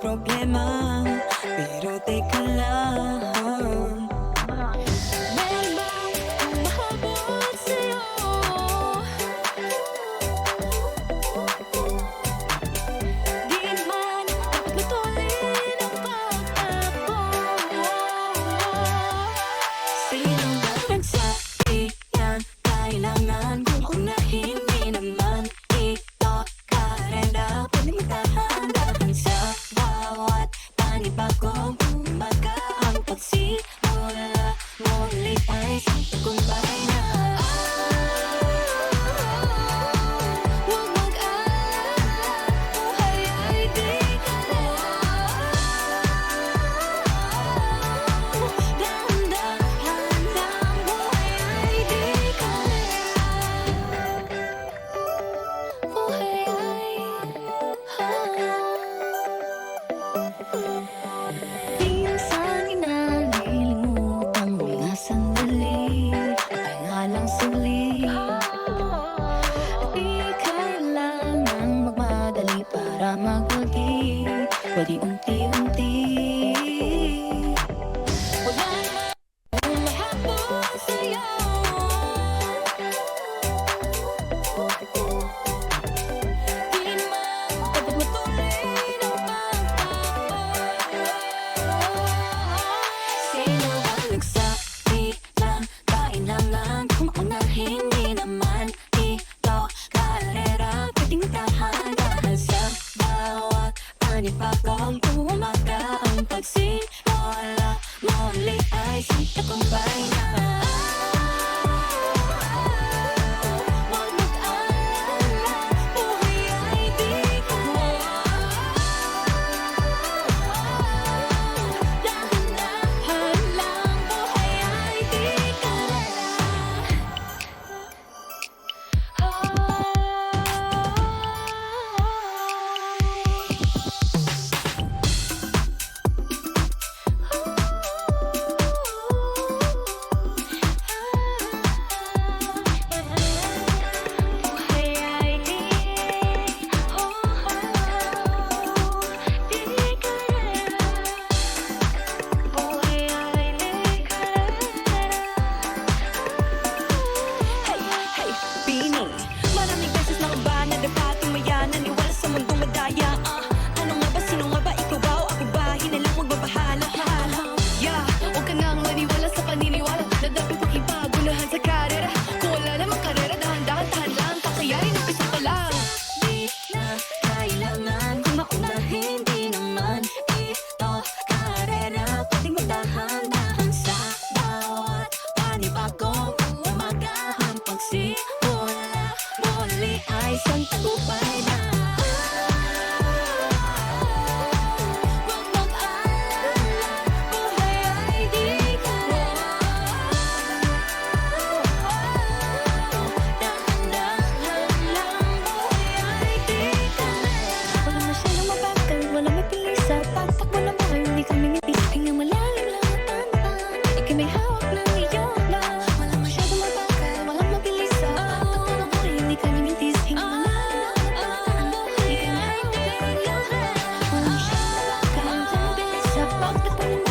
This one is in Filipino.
problema. Pero teka lang, meron bang umahabol sa'yo? Di naman dapat matulin ang pagtakbo. Sino ba nagsabi yan? Kailangan kong unahin, di naman ito karera. Pwede magdahan-dahan sa bawat panibagong umaga. Ang pagsimula muli ay isang tagumpay na. Huwag mag-alala, buhay ay di dahan-dahan lang, buhay ay di buhay ay minsan inalilimutang mga sandali, pahingalang suli. Di kailangang magmadali para magwagi, pwede unti-unti. Wala naman umahabol sa'yo. Di naman dapat matulin ang pagtakbo. Sino ba nagsabi na kailangan kong maunahin? Di naman ito karera. Pwedeng dahan-dahan sa bawat panibagong umaga. Ang pagsimula muli ay isang tagumpay na. Huwag mag-alala, buhay ay di dahan-dahan lang, buhay ay di buhay ay di karera. Buhay ay di Hey, hey, Bini, maraming beses na ba nadapa, tumaya, naniwala sa mundong madaya. Ano nga ba, sino nga ba, ikaw ba o ako ba? Hinalang magbabahala. Yeah, huwag ka nang maniwala sa paniniwala na dapat makipaguluhan sa karera. Kung wala namang karera, dahan-dahan, tahan lang, kakayanin ang isa pa lang. Di na kailangan kung maunahin, di naman ito karera. Pwedeng magdahan-dahan sa bawat panibagong umaga. Ang pagsimula muli ay isang tagumpay na. Huwag mag-alala, buhay ay di dahan-dahan lang, buhay ay di Wala masyadong mabagal, wala may pilis sa pagtakbo ng buhay. Hindi kami nipis, hingang malalim lang at tahan. Ika'y may hawak ng iyong lang. Wala masyadong mabagal, walang mabilis sa pagtakbo ng buhay. Hindi kami nipis, hingang malalim lang at tahan. Ika'y may hawak ng iyong lang. Wala masyadong mabagal, walang mabilis sa pagtakbo ng buhay.